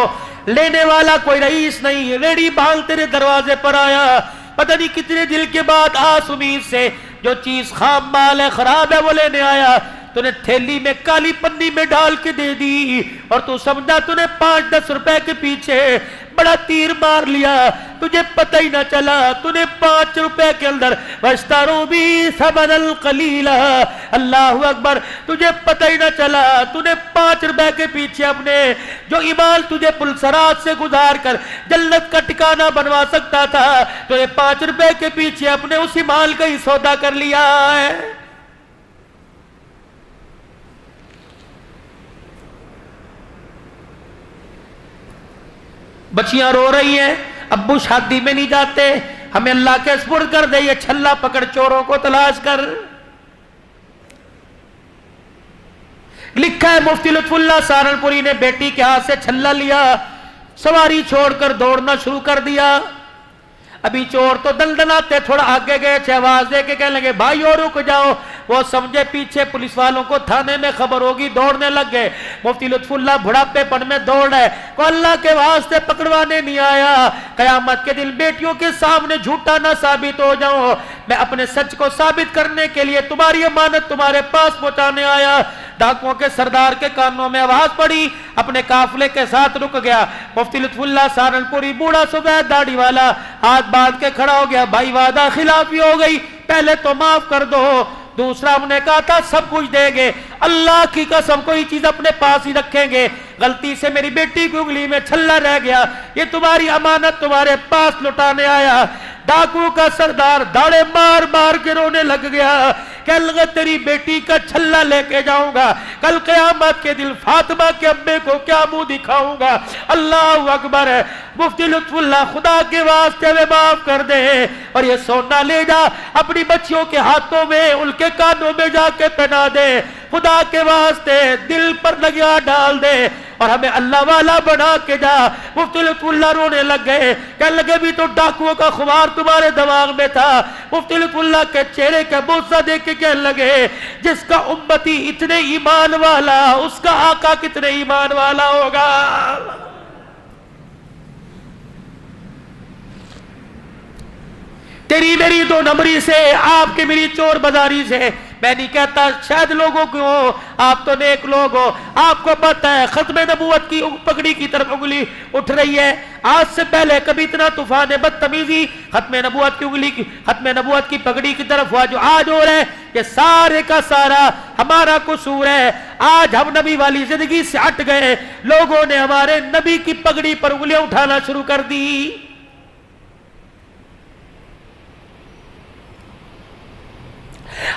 Speaker 1: لینے والا کوئی رئیس نہیں، ریڑی بھال تیرے دروازے پر آیا، پتہ نہیں کتنے دل کے بعد آس امید سے جو چیز خام مال ہے، خراب ہے، وہ لینے آیا. تو نے تھیلی میں کالی پنی میں ڈال کے دے دی اور تو سمجھا تو نے 5-10 روپے کے پیچھے بڑا تیر مار لیا، تجھے پتہ ہی نہ چلا تو نے 5 روپے کے اندر وَاشْتَرُوا بِهِ ثَمَنًا قَلِيلًا. اللہ اکبر، تجھے پتہ ہی نہ چلا تو نے 5 روپے کے پیچھے اپنے جو ایمان تجھے پلسرات سے گزار کر جنت کا ٹھکانہ بنوا سکتا تھا، تو نے 5 روپے کے پیچھے اپنے اس ایمان کا ہی سودا کر لیا ہے. بچیاں رو رہی ہیں، ابو شادی میں نہیں جاتے، ہمیں اللہ کے سپرد کر دے، یہ چھلا پکڑ چوروں کو تلاش کر. لکھا ہے مفتی لطف اللہ سہارنپوری نے بیٹی کے ہاتھ سے چھلا لیا، سواری چھوڑ کر دوڑنا شروع کر دیا. ابھی چور تو دندناتے تھوڑا آگے گئے تھے، آواز دے کے کہنے لگے بھائیو رک جاؤ. وہ سمجھے پیچھے پولیس والوں کو تھانے میں خبر ہوگی، دوڑنے لگ گئے. مفتی لطف اللہ بڑھاپے پن میں دوڑ ہے، کو اللہ کے واسطے پکڑوانے نہیں آیا، قیامت کے دن بیٹیوں کے سامنے جھوٹا نہ ثابت ہو جاؤں، میں اپنے سچ کو ثابت کرنے کے لیے تمہاری امانت تمہارے پاس پہنچانے آیا. ڈاکوؤں کے سردار کے کانوں میں آواز پڑی، اپنے قافلے کے ساتھ رک گیا. مفتی لطف اللہ سہارنپوری بوڑھا سفید داڑھی والا ہاتھ باندھ کے کھڑا ہو گیا، بھائی وعدہ خلافی ہو گئی، پہلے تو معاف کر دو. دوسرا ہم نے کہا تھا سب کچھ دیں گے، اللہ کی قسم کوئی چیز اپنے پاس ہی رکھیں گے، غلطی سے میری بیٹی کی انگلی میں چھلا رہ گیا، یہ تمہاری امانت تمہارے پاس لٹانے آیا. ڈاکو کا سردار داڑے مار مار کے رونے لگ گیا، کہنے لگا تیری بیٹی کا چھلا لے کے جاؤں گا، کل قیامت کے دن فاطمہ کے ابے کو کیا منہ دکھاؤں گا. اللہ اکبر ہے. مفتی لطف اللہ خدا کے واسطے میں معاف کر دے اور یہ سونا لے جا اپنی بچیوں کے ہاتھوں میں، ان کے کانوں میں جا کے پہنا دے، خدا کے واسطے دل پر لگیا ڈال دے اور ہمیں اللہ والا بنا کے جا. مفتی لطف اللہ رونے لگ گئے، کہنے لگے بھی تو ڈاکوؤں کا خمار تمہارے دماغ میں تھا. مفتی لطف اللہ کے چہرے کا بوسہ دیکھ کے کہنے لگے جس کا امتی اتنے ایمان والا اس کا آقا کتنے ایمان والا ہوگا. تیری میری 2 نمبری سے، آپ کی میری چور بازاری سے، میں نہیں کہتا شاید لوگوں کو ہو، آپ تو نیک لوگ ہو، آپ کو پتہ ہے ختم نبوت کی پگڑی کی طرف انگلی اٹھ رہی ہے. آج سے پہلے کبھی اتنا طوفان بدتمیزی ختم نبوت کی انگلی کی، ختم نبوت کی پگڑی کی طرف ہوا جو آج ہو رہا ہے، یہ سارے کا سارا ہمارا قصور ہے. آج ہم نبی والی زندگی سے ہٹ گئے، لوگوں نے ہمارے نبی کی پگڑی پر انگلیاں اٹھانا شروع کر دی.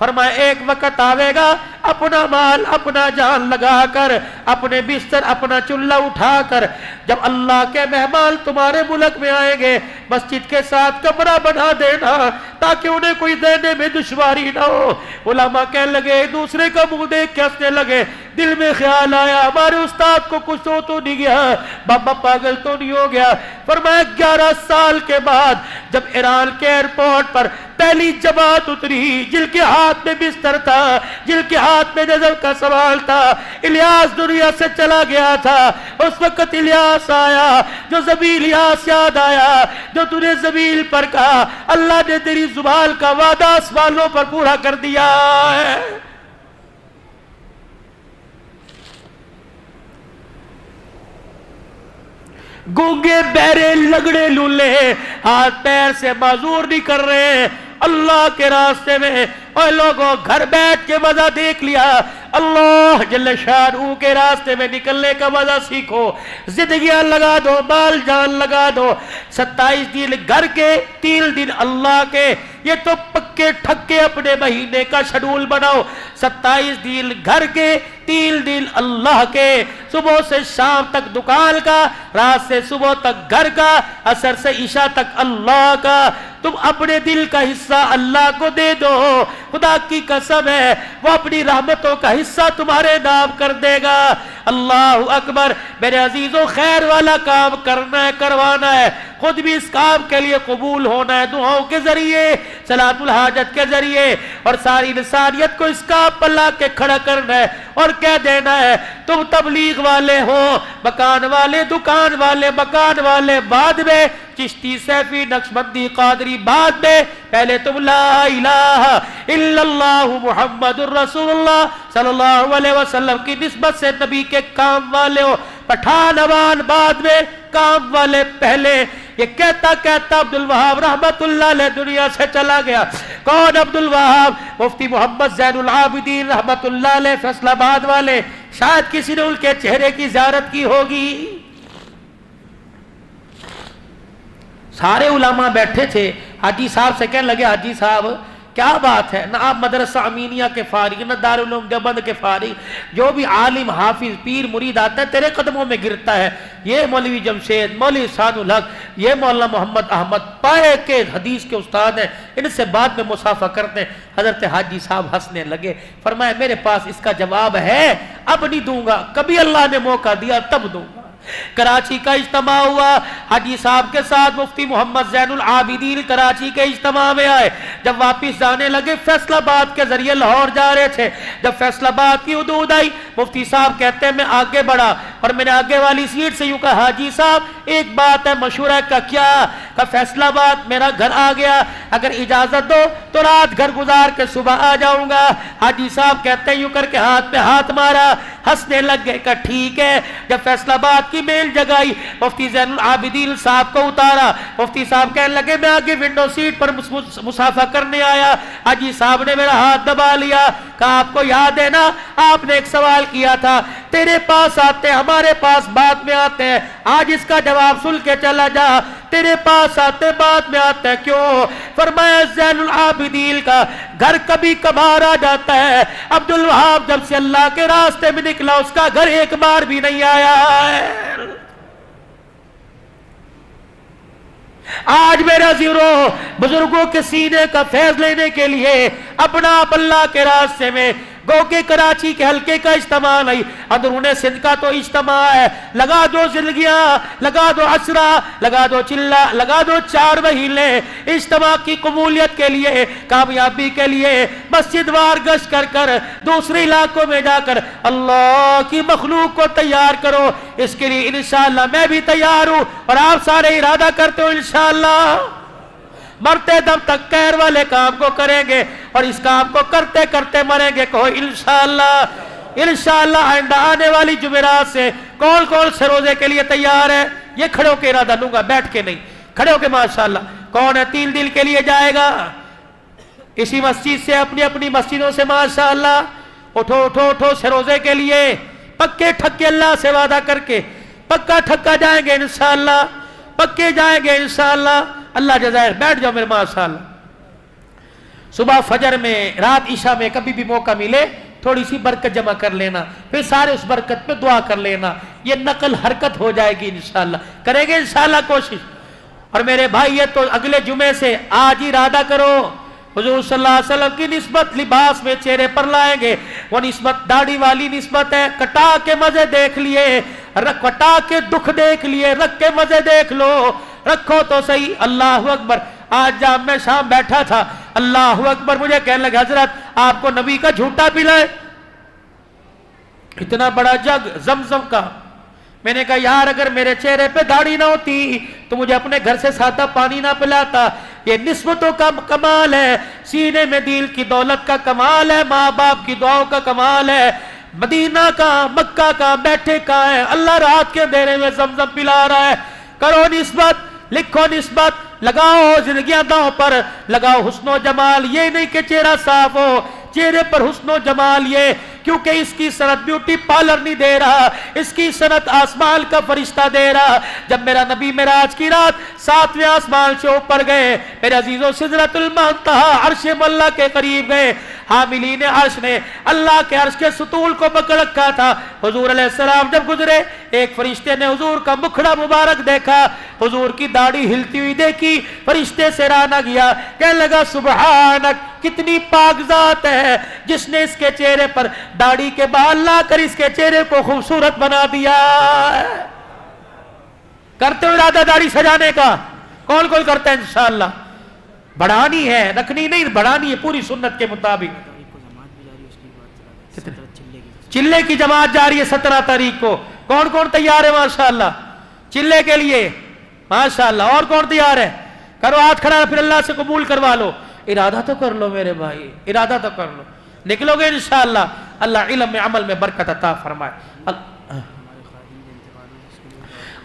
Speaker 1: فرمایا ایک وقت آئے گا اپنا مال اپنا جان لگا کر اپنے بستر اپنا چولہا اٹھا کر جب اللہ کے مہمان تمہارے ملک میں آئیں گے مسجد کے ساتھ کمرہ بنا دینا تاکہ انہیں کوئی دینے میں دشواری نہ ہو. علماء کہنے لگے دوسرے کا منہ دیکھ کے ہنسنے لگے. دل میں خیال آیا ہمارے استاد کو کچھ تو نہیں گیا, بابا پاگل تو نہیں ہو گیا. فرمایا 11 سال کے بعد جب ایران کے ایئرپورٹ پر پہلی جماعت اتری جن کے ہاتھ میں بستر تھا جن کے ہاتھ میں نظر کا سوال تھا, الیاس دنیا سے چلا گیا تھا, اس وقت الیاس آیا جو زبیل الیاس یاد آیا جو تو نے زبیل پر کہا اللہ نے تیری زبان کا وعدہ سوالوں پر پورا کر دیا ہے. گونگے بہرے لگڑے لولے ہاتھ پیر سے معذور نہیں کر رہے اللہ کے راستے میں. اور لوگوں گھر بیٹھ کے مزہ دیکھ لیا, اللہ جل شانہ کے راستے میں نکلنے کا مزہ سیکھو. زندگیاں لگا دو, مال جان لگا دو. 27 دن گھر کے 3 دن اللہ کے, یہ تو پکے ٹھکے اپنے مہینے کا شیڈول بناؤ. 27 دن گھر کے 3 دن اللہ کے, صبح سے شام تک دکان کا, رات سے صبح تک گھر کا, عصر سے عشاء تک اللہ کا. تم اپنے دل کا حصہ اللہ کو دے دو, خدا کی قسم ہے وہ اپنی رحمتوں کا حصہ تمہارے نام کر دے گا. اللہ اکبر. میرے عزیزوں خیر والا کام کرنا ہے, کروانا ہے, خود بھی اس کام کے لیے قبول ہونا ہے دعاؤں کے ذریعے, صلاۃ الحاجت کے ذریعے, اور ساری انسانیت کو اس کام پر لا کے کھڑا کرنا ہے اور کہہ دینا ہے تم تبلیغ والے ہو, مکان والے, دکان والے, مکان والے بعد میں, چشتی سیفی نقشبندی قادری بعد میں, پہلے تم لا الہ الا اللہ محمد الرسول اللہ صلی اللہ علیہ وسلم کی نسبت سے نبی کے کام والے ہو. پٹھان عوان بعد میں, کام والے پہلے. یہ کہتا کہتا عبدالوہاب رحمت اللہ علیہ دنیا سے چلا گیا. کون عبدالوہاب؟ مفتی محمد زین العابدین رحمت اللہ علیہ فیصل آباد والے. شاید کسی نے ان کے چہرے کی زیارت کی ہوگی. سارے علماء بیٹھے تھے, حاجی صاحب سے کہنے لگے حاجی صاحب کیا بات ہے, نہ آپ مدرسہ امینیہ کے فارغ, نہ دارالعلوم دیوبند کے فارغ, جو بھی عالم حافظ پیر مرید آتا ہے تیرے قدموں میں گرتا ہے. یہ مولوی جمشید, مولوی احسان الحق, یہ مولانا محمد احمد پائے کے حدیث کے استاد ہیں, ان سے بعد میں مصافحہ کرتے ہیں. حضرت حاجی صاحب ہنسنے لگے, فرمایا میرے پاس اس کا جواب ہے, اب نہیں دوں گا, کبھی اللہ نے موقع دیا تب دوں گا. کراچی کا اجتماع ہوا, حاجی صاحب کے ساتھ مفتی محمد زین العابدین کراچی کے اجتماع میں آئے. جب واپس جانے لگے فیصل آباد کے ذریعے لاہور جا رہے تھے, جب فیصل آباد کی حدود آئی مفتی صاحب کہتے ہیں میں آگے بڑھا اور میں نے آگے والی سیٹ سے یوں کہا حاجی صاحب ایک بات ہے مشورہ کا. کیا؟ کہ فیصل آباد میرا گھر آ گیا, اگر اجازت دو تو رات گھر گزار کے صبح آ جاؤں گا. حاجی صاحب کہتے ہیں یوں کر کے ہاتھ پہ ہاتھ مارا, ہنسنے لگ گئے کہ ٹھیک ہے. جب فیصل آباد کی میل جگائی, مفتی زین العابدین صاحب کو اتارا. مفتی صاحب کہنے لگے میں آگے ونڈو سیٹ پر مصافحہ کرنے آیا. حاجی صاحب نے میرا ہاتھ دبا لیا, کہا آپ کو یاد ہے نا آپ نے ایک سوال کیا تھا, تیرے پاس آتے ہمارے پاس بعد میں آتے ہیں, آج اس کا جواب سن کے چلا جا. تیرے پاس آتے بعد میں آتے ہیں کیوں؟ فرمایا زین العابدین کا گھر کبھی کبھار آ جاتا ہے, عبدالوہاب جب سے اللہ کے راستے میں نکلا اس کا گھر ایک بار بھی نہیں آیا ہے. آج میرا زیرو بزرگوں کے سینے کا فیض لینے کے لیے اپنا آپ اللہ کے راستے میں گو کہ کراچی کے حلقے کا اجتماع نہیں, اندرون سندھ کا تو اجتماع ہے. لگا دو زندگیاں, لگا دو عشرہ, لگا دو چلہ, لگا دو 4 مہینے اجتماع کی قبولیت کے لیے, کامیابی کے لیے مسجد وار گشت کر کر دوسرے علاقوں میں جا کر اللہ کی مخلوق کو تیار کرو. اس کے لیے انشاءاللہ میں بھی تیار ہوں اور آپ سارے ارادہ کرتے ہو انشاءاللہ مرتے دم تک خیر والے کام کو کریں گے اور اس کام کو کرتے کرتے مریں گے. کہو انشاءاللہ. انشاءاللہ آئندہ آنے والی جمعرات سے کون کون سے روزے کے لیے تیار ہے؟ یہ کھڑے ہو کے ارادہ لوں گا, بیٹھ کے نہیں, کھڑے ہو کے ماشاءاللہ. کون ہے 3 دن کے لیے جائے گا اسی مسجد سے اپنی اپنی مسجدوں سے ماشاءاللہ؟ اٹھو اٹھو اٹھو سے روزے کے لیے پکے ٹھکے اللہ سے وعدہ کر کے پکا ٹھکا جائیں گے انشاءاللہ, پکے جائیں گے انشاءاللہ. اللہ جزائر. بیٹھ جاؤ میرے ماشاءاللہ. صبح فجر میں، رات عشاء میں کبھی بھی موقع ملے تھوڑی سی برکت جمع کر لینا، پھر سارے اس برکت پہ دعا کر لینا، یہ نقل حرکت ہو جائے گی انشاءاللہ، کریں گے انشاءاللہ کوشش۔ اور میرے بھائی یہ تو اگلے جمعے سے آج ہی ارادہ کرو، حضور صلی اللہ علیہ وسلم کی نسبت لباس میں چہرے پر لائیں گے، وہ نسبت داڑھی والی نسبت ہے، کٹا کے مزے دیکھ لیے، کٹا کے دکھ دیکھ لیے، رکھ کے مزے دیکھ لو، رکھو تو صحیح۔ اللہ اکبر۔ آج جب میں شام بیٹھا تھا، اللہ اکبر، مجھے کہنے لگا حضرت آپ کو نبی کا جھوٹا پلائے، اتنا بڑا جگ زمزم کا۔ میں نے کہا یار اگر میرے چہرے پہ داڑھی نہ ہوتی تو مجھے اپنے گھر سے سادہ پانی نہ پلاتا۔ یہ نسبتوں کا کمال ہے، سینے میں دل کی دولت کا کمال ہے، ماں باپ کی دعاؤں کا کمال ہے۔ مدینہ کا، مکہ کا، بیٹھے کا ہے، اللہ رات کے اندھیرے میں زمزم پلا رہا ہے۔ کرو نسبت، لکھو نسبت، لگاؤ زندگیاں داؤں پر، لگاؤ حسن و جمال۔ یہ نہیں کہ چہرہ صاف ہو، چہرے پر حسن و جمال، یہ کیونکہ اس کی صنعت بیوٹی پارلر نہیں دے رہا، اس کی صنعت آسمان کا فرشتہ دے رہا۔ جب میرا نبی معراج کی رات 7ویں آسمان سے اوپر گئے، میرے عزیزوں سدرۃ المنتہا عرش اللہ کے قریب گئے، حاملین عرش نے اللہ کے عرش کے ستون کو پکڑ رکھا تھا۔ حضور علیہ السلام جب گزرے، ایک فرشتے نے حضور کا مکھڑا مبارک دیکھا، حضور کی داڑھی ہلتی ہوئی دیکھی، فرشتے سے راہ نہ گیا، کہنے لگا سبحانک، کتنی پاک ذات ہے جس نے اس کے چہرے پر داڑھی کے بال لا کر اس کے چہرے کو خوبصورت بنا دیا ہے۔ کرتے ہو ارادہ داڑھی سجانے کا؟ کون کون کرتا ہے؟ انشاءاللہ بڑھانی ہے، رکھنی نہیں، بڑھانی ہے پوری سنت کے مطابق۔ چلے کی جماعت جاری ہے 17 تاریخ کو، کون کون تیار ہے ماشاءاللہ چلے کے لیے؟ ماشاءاللہ۔ اور کون تیار ہے؟ کرو ہاتھ کھڑا، پھر اللہ سے قبول کروا لو۔ ارادہ تو کر لو میرے بھائی، ارادہ تو کر لو، نکلو گے انشاءاللہ۔ اللہ علم میں عمل میں برکت عطا فرمائے۔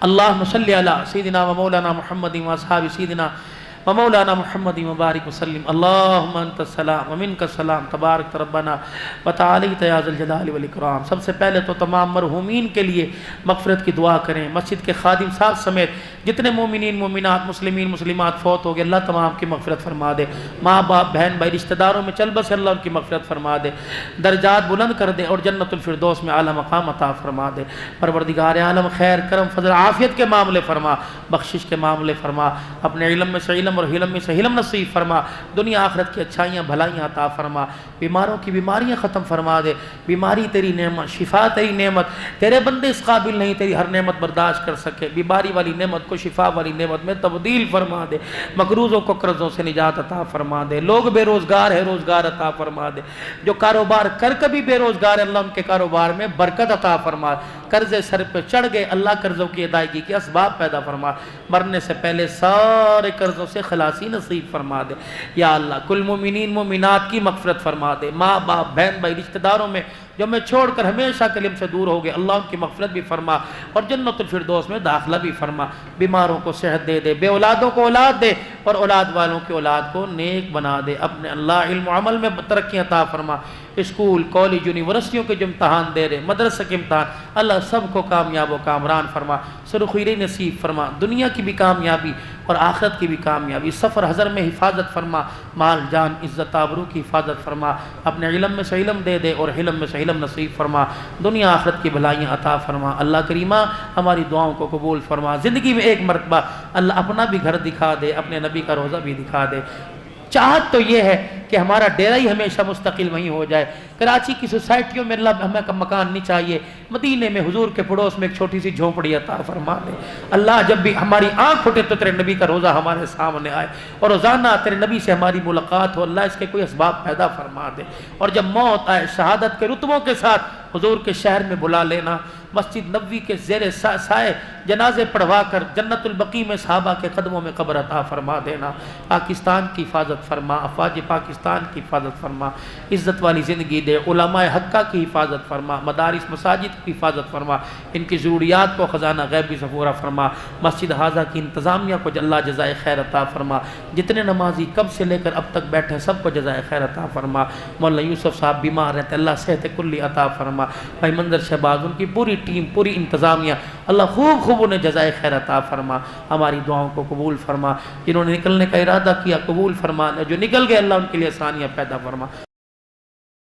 Speaker 1: اللہم صلی علی سیدنا و مولانا محمد و اصحاب سیدنا و مولانا محمد مبارک وسلم۔ اللہم انت السلام و منک السلام، تبارک ربنا و تعالیت یا ذی الجلال والاکرام۔ سب سے پہلے تو تمام مرحومین کے لیے مغفرت کی دعا کریں، مسجد کے خادم صاحب سمیت جتنے مومنین مومنات مسلمین مسلمات فوت ہو گئے، اللہ تمام کی مغفرت فرما دے، ماں باپ بہن بھائی رشتہ داروں میں چل بس اللہ ان کی مغفرت فرما دے، درجات بلند کر دے اور جنت الفردوس میں اعلیٰ مقام عطا فرما دے۔ پروردگار عالم خیر کرم فضل عافیت کے معاملے فرما، بخشش کے معاملے فرما، اپنے علم میں سے علم اور حلم میں سے حلم نصیب فرما، دنیا آخرت کی اچھائیاں بھلائیاں عطا فرما، بیماروں کی بیماریاں ختم فرما دے۔ بیماری تیری نعمت، شفا تیری نعمت، تیرے بندے اس قابل نہیں تیری ہر نعمت برداشت کر سکے، بیماری والی نعمت کو شفا والی نعمت میں تبدیل فرما دے، مقروضوں کو قرضوں سے نجات عطا فرما دے، لوگ بے روزگار ہے روزگار عطا فرما دے، جو کاروبار کر کبھی بے روزگار ہے اللہ ان کے کاروبار میں برکت عطا فرما، قرضے سر پہ چڑھ گئے اللہ قرضوں کی ادائیگی کے اسباب پیدا فرما، مرنے سے پہلے سارے قرضوں سے خلاصی نصیب فرما دے یا اللہ۔ کل مومنین مومنات کی مغفرت فرما دے، ماں باپ بہن بھائی رشتہ داروں میں جو میں چھوڑ کر ہمیشہ کلم سے دور ہو گئے اللہ ان کی مغفرت بھی فرما اور جنت الفردوس میں داخلہ بھی فرما، بیماروں کو صحت دے دے، بے اولادوں کو اولاد دے اور اولاد والوں کی اولاد کو نیک بنا دے، اپنے اللہ علم و عمل میں ترقی عطا فرما۔ اسکول کالج یونیورسٹیوں کے جو امتحان دے رہے، مدرسہ کے امتحان، اللہ سب کو کامیاب و کامران فرما، سرخیری نصیب فرما، دنیا کی بھی کامیابی اور آخرت کی بھی کامیابی، سفر حضر میں حفاظت فرما، مال جان عزت آبرو کی حفاظت فرما، اپنے علم میں سے علم دے دے اور حلم میں سے علم نصیب فرما، دنیا آخرت کی بھلائیاں عطا فرما۔ اللہ کریمہ ہماری دعاؤں کو قبول فرما، زندگی میں ایک مرتبہ اللہ اپنا بھی گھر دکھا دے، اپنے نبی کا روضہ بھی دکھا دے۔ چاہت تو یہ ہے کہ ہمارا ڈیرہ ہی ہمیشہ مستقل وہیں ہو جائے، کراچی کی سوسائٹیوں میں اللہ ہمیں مکان نہیں چاہیے، مدینے میں حضور کے پڑوس میں ایک چھوٹی سی جھونپڑی عطا فرما دے۔ اللہ جب بھی ہماری آنکھ پھٹے تو تیرے نبی کا روزہ ہمارے سامنے آئے اور روزانہ تیرے نبی سے ہماری ملاقات ہو، اللہ اس کے کوئی اسباب پیدا فرما دے، اور جب موت آئے شہادت کے رتبوں کے ساتھ حضور کے شہر میں بلا لینا، مسجد نبوی کے زیر سائے جنازے پڑھوا کر جنت البقیع میں صحابہ کے قدموں میں قبر عطا فرما دینا۔ پاکستان کی حفاظت فرما، افواج پاکستان کی حفاظت فرما، عزت والی زندگی دے، علماء حقہ کی حفاظت فرما، مدارس مساجد کی حفاظت فرما، ان کی ضروریات کو خزانہ غیبی سے پورا فرما، مسجد حاضہ کی انتظامیہ کو اللہ جزائے خیر عطا فرما، جتنے نمازی کب سے لے کر اب تک بیٹھے سب کو جزائے خیر عطا فرما۔ مولانا یوسف صاحب بیمار رہتے اللہ صحت کلی عطا فرما، بھائی منظر شہباز ان کی پوری ٹیم پوری انتظامیہ اللہ خوب خوب انہیں جزائے خیر عطا فرما، ہماری دعاؤں کو قبول فرما، جنہوں نے نکلنے کا ارادہ کیا قبول فرما، جو نکل گئے اللہ ان کے لیے آسانیاں پیدا فرما۔